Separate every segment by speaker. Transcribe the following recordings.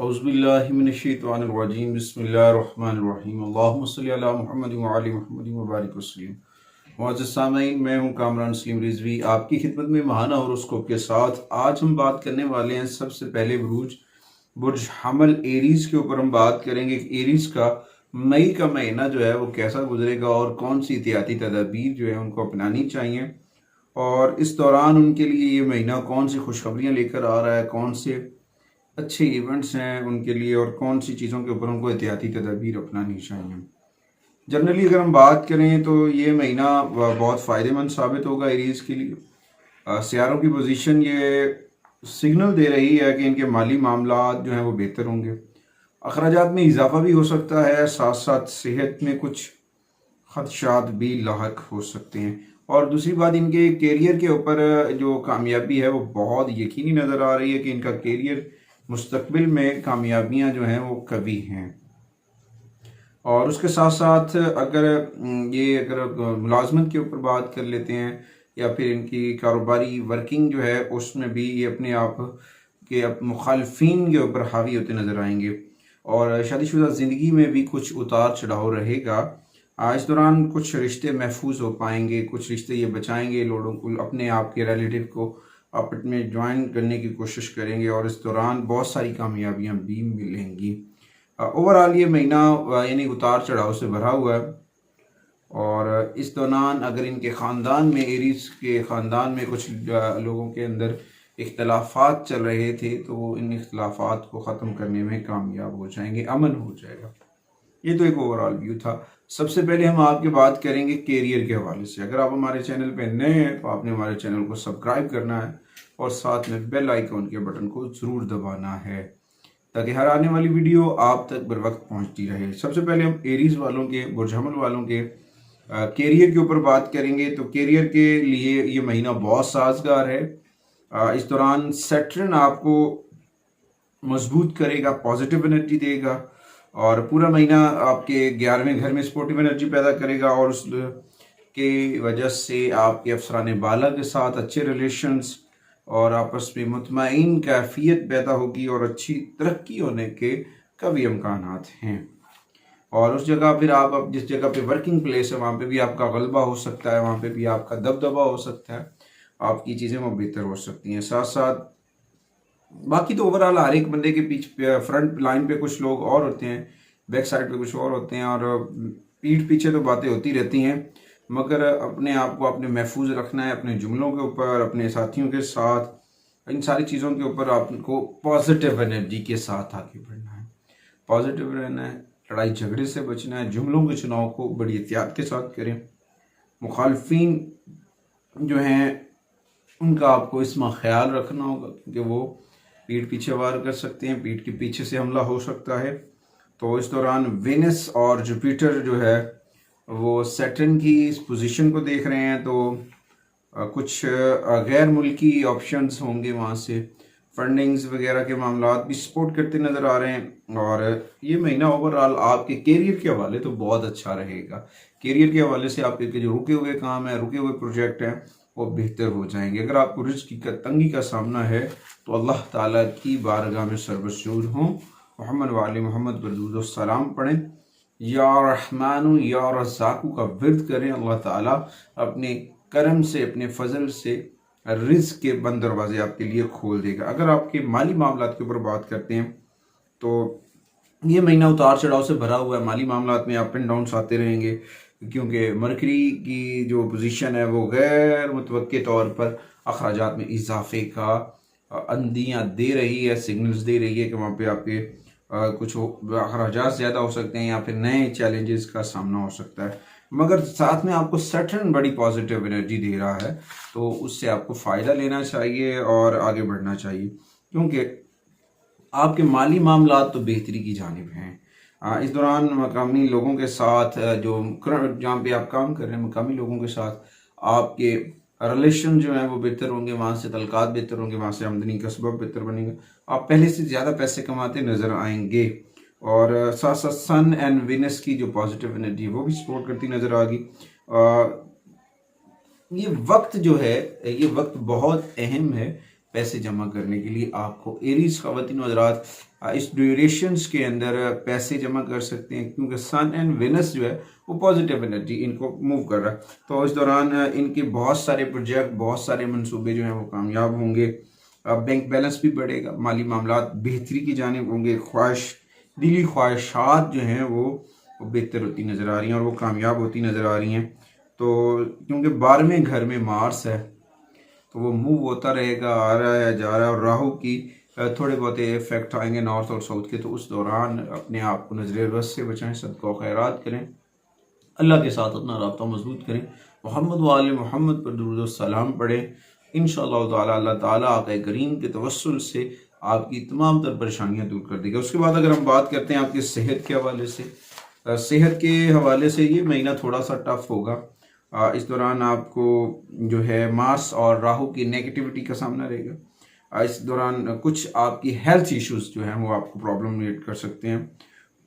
Speaker 1: औज़ुबिल्लाहिमिनश्शैतानिर्रजीम बिस्मिल्लाहिर्रहमानिर्रहीम अल्लाहुम्मा सल्लि अला मुहम्मद व आलि मुहम्मद व बारिक वसल्लम। मुअज़्ज़ज़ सामीईन, मैं हूँ कामरान सलीम रिजवी आपकी खिदमत में महाना हॉरोस्कोप के साथ। आज हम बात करने वाले हैं सबसे पहले बुर्ज हमल एरीज के ऊपर हम बात करेंगे कि एरीज का मई का महीना जो है वो कैसा गुजरेगा और कौन सी एहतियाती तदाबीर जो है उनको अपनानी चाहिए, और इस दौरान उनके लिए ये महीना कौन सी खुशखबरियाँ लेकर आ रहा है, कौन से अच्छे इवेंट्स हैं उनके लिए और कौन सी चीज़ों के ऊपर उनको एहतियाती तदाबीर अपनानी चाहिए। जनरली अगर हम बात करें तो ये महीना बहुत फ़ायदेमंद साबित होगा एरीज़ के लिए। सियारों की पोजीशन ये सिग्नल दे रही है कि इनके माली मामलात जो हैं वो बेहतर होंगे, अखराजात में इजाफा भी हो सकता है, साथ साथ सेहत में कुछ खदशात भी लाहक हो सकते हैं। और दूसरी बात, इनके कैरियर के ऊपर जो कामयाबी है वो बहुत यकीनी नज़र आ रही है कि इनका कैरियर मुस्तकबिल में कामयाबियां जो हैं वो कभी हैं। और उसके साथ साथ अगर मुलाजमत के ऊपर बात कर लेते हैं या फिर इनकी कारोबारी वर्किंग जो है उसमें भी ये अपने आप के मुखालफिन के ऊपर हावी होते नज़र आएंगे। और शादीशुदा ज़िंदगी में भी कुछ उतार चढ़ाव रहेगा। इस दौरान कुछ रिश्ते महफूज हो पाएंगे, कुछ रिश्ते ये बचाएंगे, लोगों को अपने आप के रिलेटिव को आप में ज्वाइन करने की कोशिश करेंगे और इस दौरान बहुत सारी कामयाबियां भी मिलेंगी। ओवरऑल ये महीना यानी उतार चढ़ाव से भरा हुआ है। और इस दौरान अगर इनके ख़ानदान में, एरीज के ख़ानदान में कुछ लोगों के अंदर इख्तलाफात चल रहे थे तो इन इख्तलाफात को ख़त्म करने में कामयाब हो जाएंगे, अमन हो जाएगा। ये तो एक ओवरऑल व्यू था। सबसे पहले हम आपके बात करेंगे कैरियर के हवाले से। अगर आप हमारे चैनल पे नए हैं तो आपने हमारे चैनल को सब्सक्राइब करना है और साथ में बेल आइकॉन के बटन को ज़रूर दबाना है ताकि हर आने वाली वीडियो आप तक बर वक्त पहुँचती रहे। सबसे पहले हम एरीज वालों के, बुर्ज हमल वालों के कैरियर के ऊपर बात करेंगे। तो कैरियर के लिए ये महीना बहुत साजगार है। इस दौरान सैटर्न आपको मजबूत करेगा, पॉजिटिव एनर्जी देगा और पूरा महीना आपके 11वें घर में स्पोर्टिव एनर्जी पैदा करेगा और उस के वजह से आपके अफसरान बाला के साथ अच्छे रिलेशंस और आपस में मुतमईन कैफियत पैदा होगी और अच्छी तरक्की होने के कभी इम्कानात हैं। और उस जगह फिर आप जिस जगह पे वर्किंग प्लेस है वहाँ पे भी आपका गलबा हो सकता है, वहाँ पे भी आपका दबदबा हो सकता है, आपकी चीज़ें वो बेहतर हो सकती हैं। साथ साथ बाकी तो ओवरऑल हर एक बंदे के पीछे फ्रंट लाइन पे कुछ लोग और होते हैं, बैक साइड पे कुछ और होते हैं और पीठ पीछे तो बातें होती रहती हैं, मगर अपने आप को आपने महफूज रखना है अपने जुमलों के ऊपर, अपने साथियों के साथ, इन सारी चीज़ों के ऊपर आपको पॉजिटिव एनर्जी के साथ आगे बढ़ना है, पॉजिटिव रहना है, लड़ाई झगड़े से बचना है, जुमलों के चुनाव को बड़ी एहतियात के साथ करें। मुखालफिन जो हैं उनका आपको इसमें ख्याल रखना होगा क्योंकि वो पीठ पीछे वार कर सकते हैं, पीठ के पीछे से हमला हो सकता है। तो इस दौरान वेनस और जुपिटर जो है वो सैटर्न की इस पोजीशन को देख रहे हैं, तो कुछ गैर मुल्की ऑप्शंस होंगे, वहाँ से फंडिंग्स वगैरह के मामला भी सपोर्ट करते नज़र आ रहे हैं। और ये महीना ओवरऑल आपके कैरियर के हवाले तो बहुत अच्छा रहेगा। कैरियर के हवाले से आपके जो रुके हुए काम है, रुके हुए प्रोजेक्ट हैं वो बेहतर हो जाएंगे। अगर आपको रिज़्क़ की तंगी का सामना है तो अल्लाह ताला की बारगाह में सर्वसूर हों, मोहम्मद वाले मोहम्मद पर दुरूद व सलाम पढ़ें, या रहमानु या रज़्ज़ाक़ु का विर्द करें। अल्लाह ताला अपने करम से, अपने फजल से रिज़्क़ के बंद दरवाजे आपके लिए खोल देगा। अगर आपके माली मामलात के ऊपर बात करते हैं तो ये महीना उतार चढ़ाव से भरा हुआ है। माली मामलात में अप एंड डाउन्स आते रहेंगे क्योंकि मरकरी की जो पोजीशन है वो गैर मुतवक्के तौर पर अखराजात में इजाफे का अंदियाँ दे रही है, सिग्नल्स दे रही है कि वहाँ पे आपके कुछ अखराजात ज़्यादा हो सकते हैं या फिर नए चैलेंजेस का सामना हो सकता है। मगर साथ में आपको सैटर्न बड़ी पॉजिटिव एनर्जी दे रहा है तो उससे आपको फ़ायदा लेना चाहिए और आगे बढ़ना चाहिए क्योंकि आपके माली मामलात तो बेहतरी की जानिब हैं। इस दौरान मकामी लोगों के साथ जहाँ पे आप काम कर रहे हैं, मकामी लोगों के साथ आपके रिलेशन जो है वो बेहतर होंगे, वहाँ से तल्कात बेहतर होंगे, वहाँ से आमदनी का सबब बेहतर बनेगा, आप पहले से ज़्यादा पैसे कमाते नज़र आएंगे। और साथ साथ सन एंड विनस की जो पॉजिटिव एनर्जी वो भी सपोर्ट करती नज़र आ गई। ये वक्त जो है, ये वक्त बहुत अहम है पैसे जमा करने के लिए आपको एरीज ख़वातीन हज़रात इस ड्यूरेशंस के अंदर पैसे जमा कर सकते हैं, क्योंकि सन एंड वेनस जो है वो पॉजिटिव एनर्जी इनको मूव कर रहा है। तो इस दौरान इनके बहुत सारे प्रोजेक्ट, बहुत सारे मंसूबे जो हैं वो कामयाब होंगे। बैंक बैलेंस भी बढ़ेगा, माली मामलात बेहतरी की जानिब होंगे, दिली ख्वाहिशात जो हैं वो बेहतर होती नज़र आ रही हैं और वो कामयाब होती नज़र आ रही हैं। तो क्योंकि 12वें घर में मार्स है तो वो मूव होता रहेगा, आ रहा है, जा रहा है, और राहु की थोड़े बहुत इफेक्ट आएंगे नॉर्थ और साउथ के। तो उस दौरान अपने आप को नजर बस से बचाएं, सदका व खैरात करें, अल्लाह के साथ अपना राब्ता मजबूत करें, मोहम्मद वाले मोहम्मद पर दुरूद व सलाम पढ़ें। इंशाअल्लाह ताला अल्लाह ताला आक़ा करीम के तवस्सुल से आपकी तमाम तर परेशानियां दूर कर देगा। उसके बाद अगर हम बात करते हैं आपकी सेहत के हवाले से, सेहत के हवाले से ये महीना थोड़ा सा टफ होगा। इस दौरान आपको जो है मार्स और राहु की नेगेटिविटी का सामना रहेगा। इस दौरान कुछ आपकी हेल्थ इश्यूज जो हैं वो आपको प्रॉब्लम क्रिएट कर सकते हैं।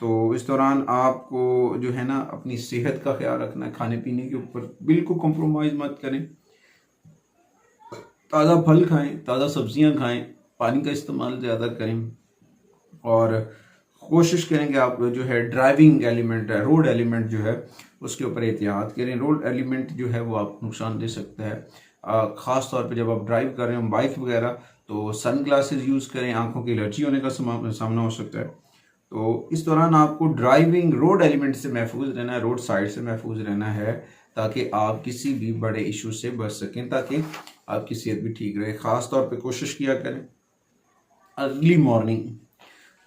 Speaker 1: तो इस दौरान आपको जो है ना अपनी सेहत का ख्याल रखना है, खाने पीने के ऊपर बिल्कुल कॉम्प्रोमाइज़ मत करें, ताज़ा फल खाएं, ताज़ा सब्जियां खाएं, पानी का इस्तेमाल ज़्यादा करें और कोशिश करें कि आप जो है ड्राइविंग एलिमेंट है, रोड एलिमेंट जो है उसके ऊपर एहतियात करें। रोड एलिमेंट जो है वो आपको नुकसान दे सकता है, ख़ास तौर पे जब आप ड्राइव कर रहे हो बाइक वगैरह, तो सन ग्लासेस यूज़ करें, आंखों की एलर्जी होने का सामना हो सकता है। तो इस दौरान आपको ड्राइविंग रोड एलिमेंट से महफूज रहना है, रोड साइड से महफूज रहना है, ताकि आप किसी भी बड़े इशू से बच सकें, ताकि आपकी सेहत भी ठीक रहे। ख़ास तौर पे कोशिश किया करें अर्ली मॉर्निंग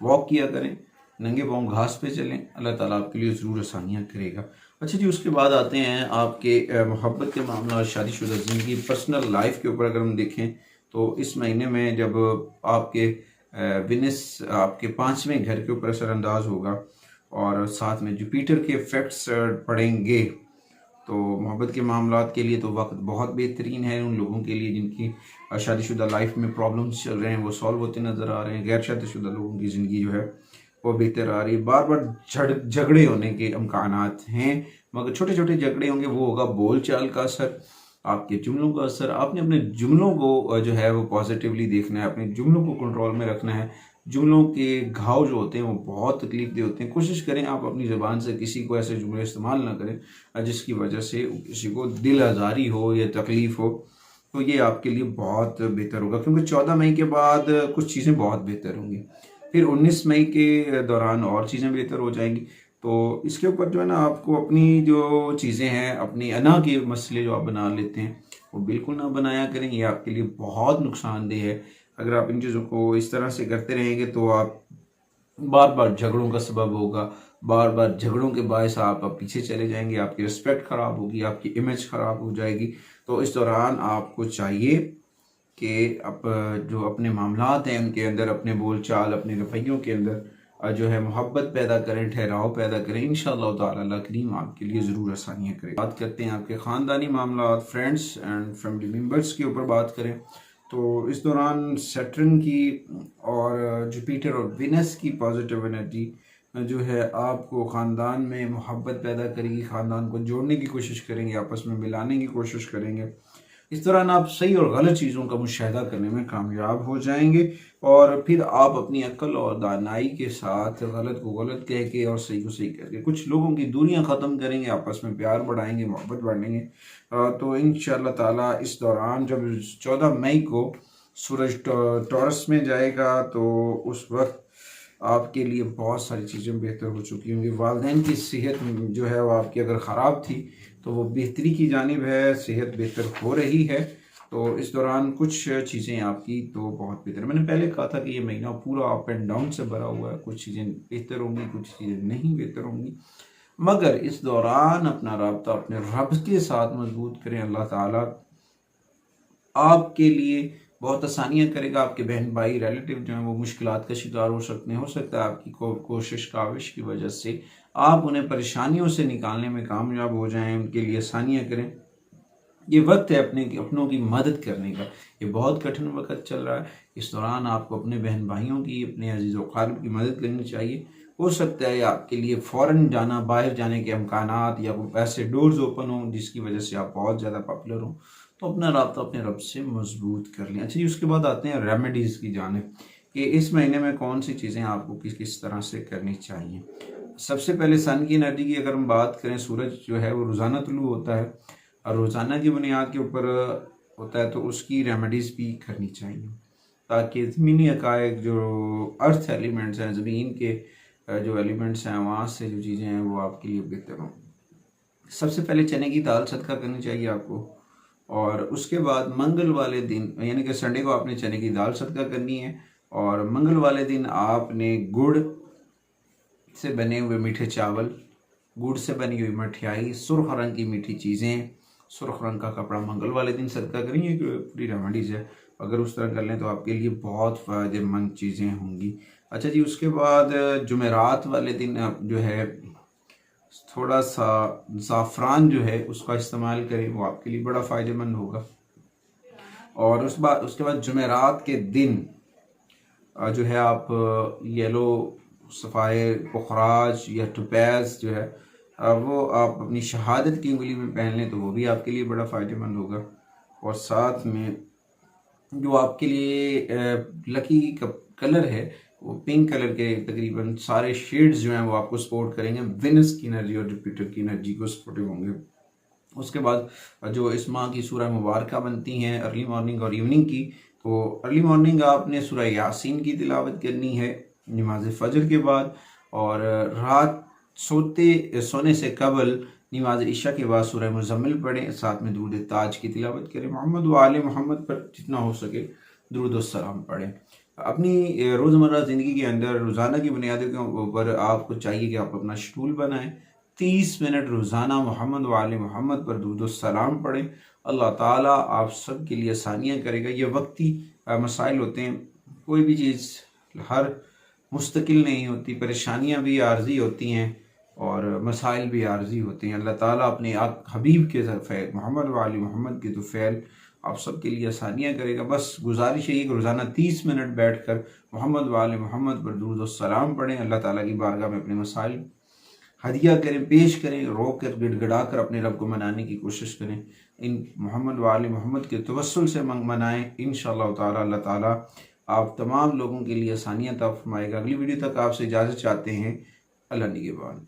Speaker 1: वॉक किया करें, नंगे पाँव घास पे चलें, अल्लाह ताला आपके लिए ज़रूर आसानियाँ करेगा। अच्छा जी, उसके बाद आते हैं आपके मोहब्बत के मामला और शादीशुदा ज़िंदगी, पर्सनल लाइफ के ऊपर अगर हम देखें तो इस महीने में जब आपके विनस आपके 5वें घर के ऊपर असरअंदाज होगा और साथ में जुपिटर के इफेक्ट्स पड़ेंगे, तो मोहब्बत के मामलात के लिए तो वक्त बहुत बेहतरीन है उन लोगों के लिए जिनकी शादीशुदा लाइफ में प्रॉब्लम्स चल रहे हैं, वो सॉल्व होते नज़र आ रहे हैं। गैर शादीशुदा लोगों की ज़िंदगी जो है वो बेहतर आ रही है। बार बार झगड़े होने के इम्कानात हैं, मगर छोटे छोटे झगड़े होंगे, वो होगा बोल चाल का असर, आपके जुमलों का असर। आपने अपने जुमलों को जो है वो पॉजिटिवली देखना है, अपने जुमलों को कंट्रोल में रखना है। जुमलों के घाव जो होते हैं वो बहुत तकलीफ दे होते हैं। कोशिश करें आप अपनी ज़बान से किसी को ऐसे जुमले इस्तेमाल ना करें जिसकी वजह से किसी को दिल आज़ारी हो या तकलीफ़ हो, तो ये आपके लिए बहुत बेहतर होगा, क्योंकि 14 मई के बाद कुछ चीज़ें बहुत बेहतर होंगी, फिर 19 मई के दौरान और चीज़ें बेहतर हो जाएंगी। तो इसके ऊपर जो है ना आपको अपनी जो चीज़ें हैं, अपनी अना के मसले जो आप बना लेते हैं वो बिल्कुल ना बनाया करें, ये आपके लिए बहुत नुकसानदेह है। अगर आप इन चीज़ों को इस तरह से करते रहेंगे तो आप बार बार झगड़ों का सबब होगा, बार बार झगड़ों के बायस आप पीछे चले जाएंगे, आपकी रिस्पेक्ट ख़राब होगी, आपकी इमेज ख़राब हो जाएगी। तो इस दौरान आपको चाहिए कि आप जो अपने मामलात हैं उनके अंदर, अपने बोलचाल, अपने रवैयों के अंदर जो है मोहब्बत पैदा करें, ठहराव पैदा करें। इंशाअल्लाह ताला अल्लाह करीम आपके लिए ज़रूर आसानियाँ करें। बात करते हैं आपके ख़ानदानी मामला, फ्रेंड्स एंड फैमिली मेम्बर्स के ऊपर बात करें तो इस दौरान सैटर्न की और जुपिटर और विनस की पॉजिटिव एनर्जी जो है आपको ख़ानदान में मोहब्बत पैदा करेगी, ख़ानदान को जोड़ने की कोशिश करेंगे, आपस में मिलाने की कोशिश करेंगे। इस दौरान आप सही और गलत चीज़ों का मुशाहिदा करने में कामयाब हो जाएंगे और फिर आप अपनी अक्ल और दानाई के साथ गलत को गलत कह के और सही को सही कह के कुछ लोगों की दूरियां ख़त्म करेंगे, आपस में प्यार बढ़ाएंगे, मोहब्बत बढ़ाएंगे। तो इंशाअल्लाह ताला इस दौरान जब 14 मई को सूरज टॉरस में जाएगा तो उस वक्त आपके लिए बहुत सारी चीज़ें बेहतर हो चुकी होंगी। वालिदैन की सेहत जो है वो आपकी अगर ख़राब थी तो वो बेहतरी की जानिब है, सेहत बेहतर हो रही है। तो इस दौरान कुछ चीज़ें आपकी तो बहुत बेहतर है। मैंने पहले कहा था कि ये महीना पूरा अप एंड डाउन से भरा हुआ है, कुछ चीज़ें बेहतर होंगी, कुछ चीज़ें नहीं बेहतर होंगी, मगर इस दौरान अपना राब्ता अपने रब के साथ मजबूत करें। अल्लाह ताला आपके लिए बहुत आसानियाँ करेगा। आपके बहन भाई रिलेटिव जो हैं वो मुश्किलात का शिकार हो सकते हैं, हो सकता है आपकी कोशिश काविश की वजह से आप उन्हें परेशानियों से निकालने में कामयाब हो जाएं, उनके लिए आसानियाँ करें। ये वक्त है अपनों की मदद करने का। ये बहुत कठिन वक्त चल रहा है, इस दौरान आपको अपने बहन भाइयों की, अपने अजीज़ व क़रीब की मदद करनी चाहिए। हो सकता है आपके लिए फ़ौरन जाना, बाहर जाने के इम्कानात या ऐसे डोर्स ओपन हों जिसकी वजह से आप बहुत ज़्यादा पॉपुलर हों, तो अपना राब्ता अपने रब से मजबूत कर लें। अच्छा जी, उसके बाद आते हैं रेमेडीज़ की जानिब कि इस महीने में कौन सी चीज़ें आपको किस किस तरह से करनी चाहिए। सबसे पहले सन की एनर्जी की अगर हम बात करें, सूरज जो है वो रोज़ाना तुलू होता है और रोज़ाना की बुनियाद के ऊपर होता है, तो उसकी रेमेडीज़ भी करनी चाहिए ताकि ज़मीनी हक़ाइक़ जो अर्थ एलिमेंट्स हैं, ज़मीन के जो एलिमेंट्स हैं वहाँ से जो चीज़ें हैं वो आपके लिए बेहतर हों। सबसे पहले चने की दाल सदका करनी चाहिए आपको, और उसके बाद मंगल वाले दिन यानी कि संडे को आपने चने की दाल सदका करनी है, और मंगल वाले दिन आपने गुड़ से बने हुए मीठे चावल, गुड़ से बनी हुई मठियाई, सुर्ख रंग की मीठी चीज़ें, सुर्ख रंग का कपड़ा मंगल वाले दिन सदका करेंगे। पूरी रेमेडीज़ है, अगर उस तरह कर लें तो आपके लिए बहुत फ़ायदेमंद चीज़ें होंगी। अच्छा जी, उसके बाद जुमेरात वाले दिन आप जो है थोड़ा सा ज़ाफ़रान जो है उसका इस्तेमाल करें, वो आपके लिए बड़ा फ़ायदेमंद होगा। और उसके बाद जुमेरात के दिन जो है आप येलो सफ़ायर पुखराज या टोपैज़ जो है वो आप अपनी शहादत की उंगली में पहन लें तो वो भी आपके लिए बड़ा फ़ायदेमंद होगा। और साथ में जो आपके लिए लकी कलर है वो पिंक कलर के तकरीबन सारे शेड्स जो हैं वो आपको सपोर्ट करेंगे, विनस की एनर्जी और जुपिटर की एनर्जी को सपोर्टिव होंगे। उसके बाद जो इस माह की सूरह मुबारक बनती हैं अर्ली मॉर्निंग और इवनिंग की, तो अर्ली मॉर्निंग आपने सूरह यासीन की तिलावत करनी है नमाज फ़जर के बाद, और रात सोने से कबल नमाज इशा के बाद सूरह मुज़म्मिल पढ़ें, साथ में दुरूद ताज की तिलावत करें, मोहम्मद व आले मोहम्मद पर जितना हो सके दुरूद व सलाम पढ़ें। अपनी रोज़मर्रा ज़िंदगी के अंदर रोज़ाना की बुनियादों के ऊपर आपको चाहिए कि आप अपना शेड्यूल बनाएं। 30 मिनट रोज़ाना मोहम्मद व आले मोहम्मद पर दुरूद व सलाम पढ़ें। अल्लाह ताला आप सब के लिए आसानियाँ करेगा। ये वक्ती मसाइल होते हैं, कोई भी चीज़ हर मुस्तकिल नहीं होती, परेशानियाँ भी आर्जी होती हैं और मसाइल भी आर्जी होते हैं। अल्लाह ताला अपने आप हबीब के फ़ैल मोहम्मद व आले मोहम्मद के तो फ़ैल आप सब के लिए आसानियाँ करेगा। बस गुजारिश यही कि रोज़ाना 30 मिनट बैठ कर मोहम्मद व आले मोहम्मद पर दुरूद व सलाम पढ़ें। अल्लाह ताला की बारगाह में अपने मसाइल हदिया करें, पेश करें, रो कर गिड़गिड़ा कर अपने रब को मनाने की कोशिश करें। इन मोहम्मद व आले मोहम्मद के तवस्सुल से मनाएं। इंशाअल्लाह ताला अल्लाह ताला आप तमाम लोगों के लिए आसानियाँ अता फरमाएगा। अगली वीडियो तक आपसे इजाज़त चाहते हैं। अल्लाह निगहबान।